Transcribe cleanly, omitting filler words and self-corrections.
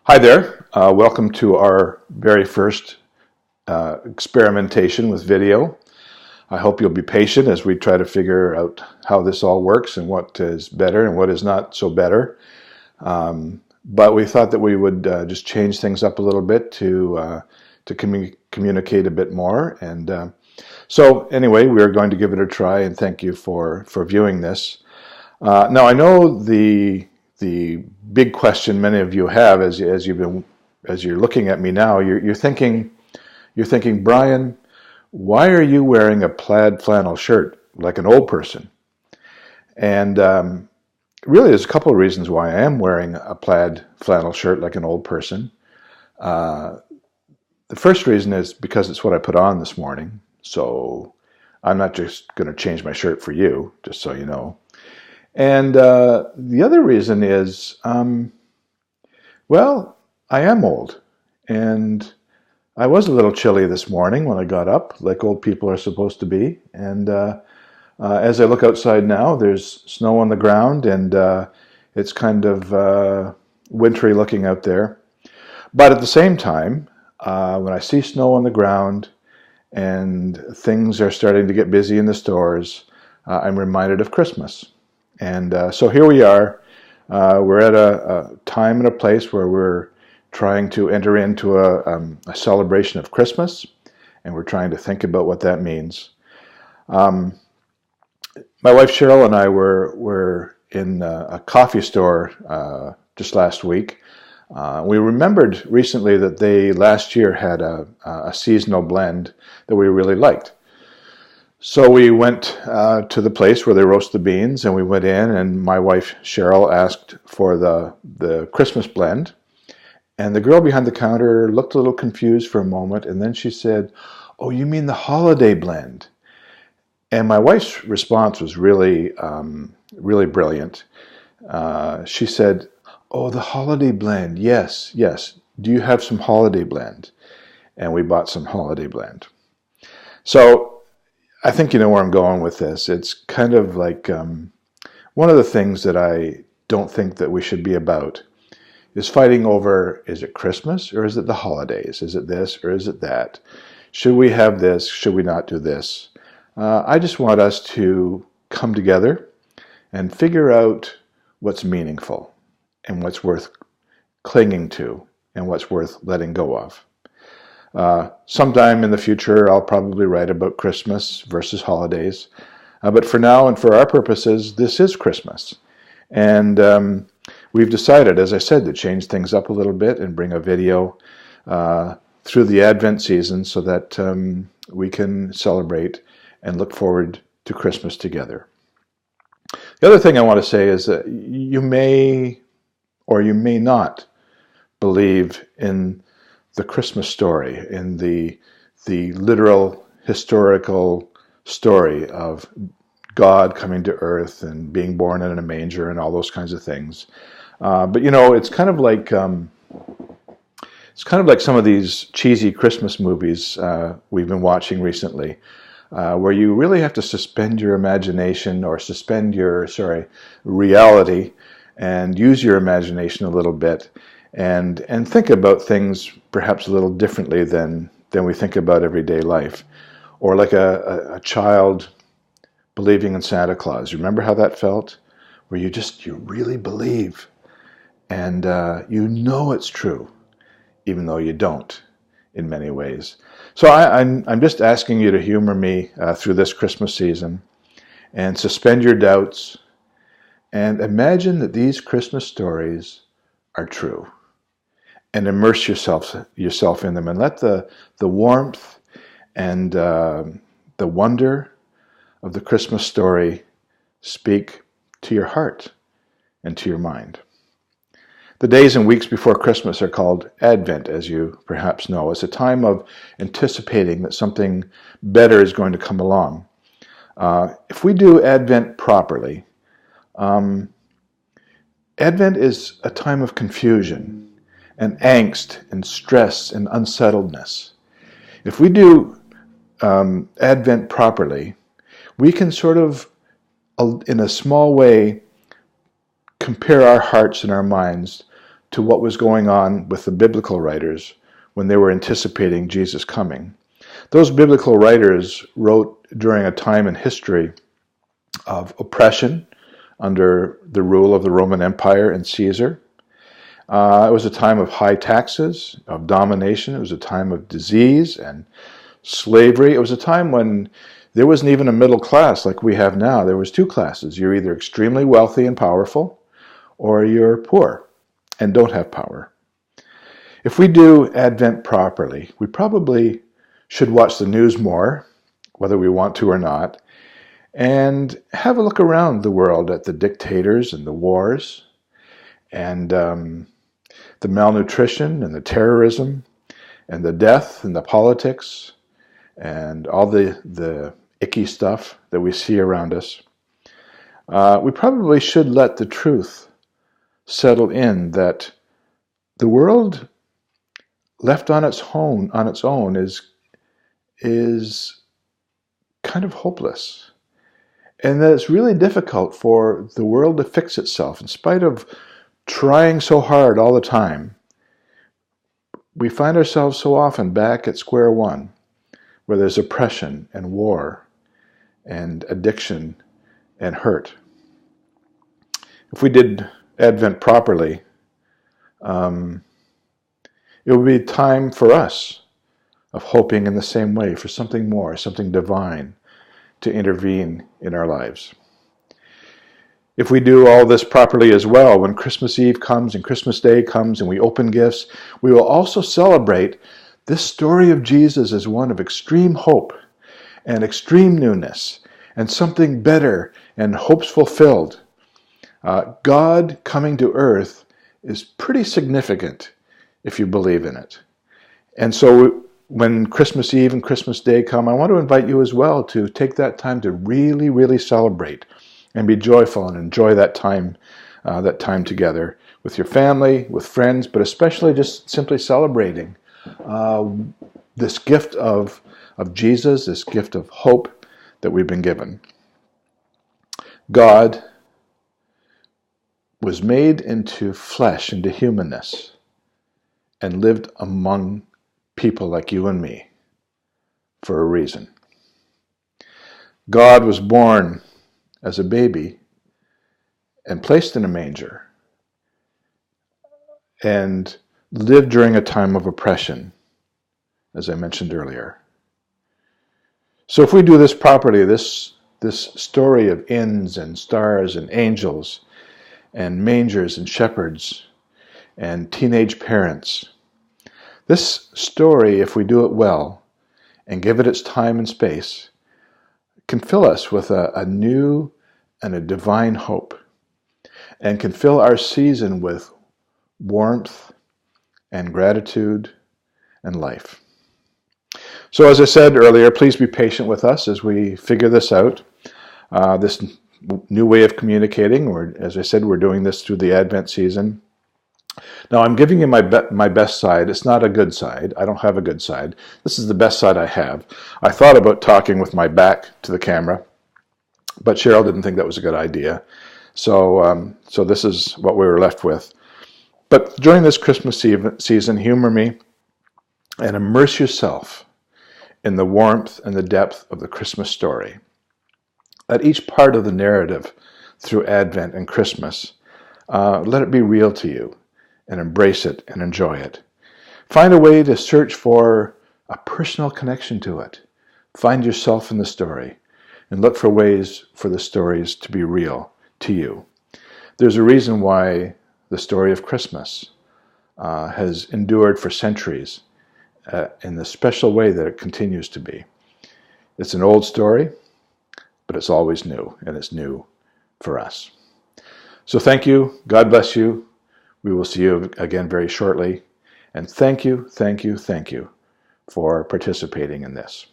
Hi there. Welcome to our very first experimentation with video. I hope you'll be patient as we try to figure out how this all works and what is better and what is not so better. But we thought that we would just change things up a little bit to communicate a bit more. And so anyway, we are going to give it a try, and thank you for viewing this. Now I know the big question many of you have as you're looking at me now, you're thinking, Brian, why are you wearing a plaid flannel shirt like an old person? And really, there's a couple of reasons why I am wearing a plaid flannel shirt like an old person. The first reason is because it's what I put on this morning, so I'm not just going to change my shirt for you, just so you know. And the other reason is, well, I am old, and I was a little chilly this morning when I got up, like old people are supposed to be. And as I look outside now, there's snow on the ground, and it's kind of wintry looking out there. But at the same time, when I see snow on the ground and things are starting to get busy in the stores, I'm reminded of Christmas. And so here we are. We're at a time and a place where we're trying to enter into a celebration of Christmas, and we're trying to think about what that means. My wife Cheryl and I were in a coffee store just last week. We remembered recently that they last year had a seasonal blend that we really liked. So we went to the place where they roast the beans, and we went in, and my wife Cheryl asked for the Christmas blend. And the girl behind the counter looked a little confused for a moment, and then she said, "Oh, you mean the holiday blend?" And my wife's response was really brilliant. She said, "Oh, the holiday blend, yes. Do you have some holiday blend?" And we bought some holiday blend. So I think you know where I'm going with this. It's kind of like one of the things that I don't think that we should be about is fighting over, is it Christmas or is it the holidays? Is it this or is it that? Should we have this? Should we not do this? I just want us to come together and figure out what's meaningful and what's worth clinging to and what's worth letting go of. Sometime in the future, I'll probably write about Christmas versus holidays. But for now and for our purposes, this is Christmas. And we've decided, as I said, to change things up a little bit and bring a video through the Advent season so that we can celebrate and look forward to Christmas together. The other thing I want to say is that you may or you may not believe in the Christmas story, in the literal historical story of God coming to earth and being born in a manger and all those kinds of things. But you know, it's kind of like some of these cheesy Christmas movies we've been watching recently, where you really have to suspend your imagination or suspend your reality and use your imagination a little bit. And think about things perhaps a little differently than we think about everyday life. Or like a child believing in Santa Claus. Remember how that felt? Where you really believe, and you know it's true, even though you don't in many ways. So I'm just asking you to humor me through this Christmas season and suspend your doubts and imagine that these Christmas stories are true. And immerse yourself in them, and let the warmth and the wonder of the Christmas story speak to your heart and to your mind. The days and weeks before Christmas are called Advent, as you perhaps know. It's a time of anticipating that something better is going to come along. If we do Advent properly, Advent is a time of confusion and angst and stress and unsettledness. If we do Advent properly, we can sort of, in a small way, compare our hearts and our minds to what was going on with the biblical writers when they were anticipating Jesus coming. Those biblical writers wrote during a time in history of oppression under the rule of the Roman Empire and Caesar. It was a time of high taxes, of domination. It was a time of disease and slavery. It was a time when there wasn't even a middle class like we have now. There was two classes. You're either extremely wealthy and powerful, or you're poor and don't have power. If we do Advent properly, we probably should watch the news more, whether we want to or not, and have a look around the world at the dictators and the wars and the malnutrition and the terrorism and the death and the politics and all the icky stuff that we see around us. We probably should let the truth settle in that the world left on its own is kind of hopeless. And that it's really difficult for the world to fix itself. In spite of trying so hard all the time, we find ourselves so often back at square one, where there's oppression and war and addiction and hurt. If we did Advent properly, it would be time for us of hoping in the same way for something more, something divine to intervene in our lives. If we do all this properly as well, when Christmas Eve comes and Christmas Day comes and we open gifts, we will also celebrate this story of Jesus as one of extreme hope and extreme newness and something better and hopes fulfilled. God coming to earth is pretty significant if you believe in it. And so when Christmas Eve and Christmas Day come, I want to invite you as well to take that time to really, really celebrate and be joyful and enjoy that time together with your family, with friends, but especially just simply celebrating this gift of Jesus, this gift of hope that we've been given. God was made into flesh, into humanness, and lived among people like you and me for a reason. God was born as a baby and placed in a manger and lived during a time of oppression, as I mentioned earlier. So if we do this properly, this story of inns and stars and angels and mangers and shepherds and teenage parents, this story, if we do it well and give it its time and space, can fill us with a new and a divine hope, and can fill our season with warmth and gratitude and life. So as I said earlier, please be patient with us as we figure this out, this new way of communicating. Or as I said, we're doing this through the Advent season. Now, I'm giving you my best side. It's not a good side. I don't have a good side. This is the best side I have. I thought about talking with my back to the camera, but Cheryl didn't think that was a good idea. So this is what we were left with. But during this Christmas season, humor me and immerse yourself in the warmth and the depth of the Christmas story. At each part of the narrative through Advent and Christmas, let it be real to you, and embrace it and enjoy it. Find a way to search for a personal connection to it. Find yourself in the story and look for ways for the stories to be real to you. There's a reason why the story of Christmas has endured for centuries in the special way that it continues to be. It's an old story, but it's always new, and it's new for us. So thank you. God bless you. We will see you again very shortly. And thank you for participating in this.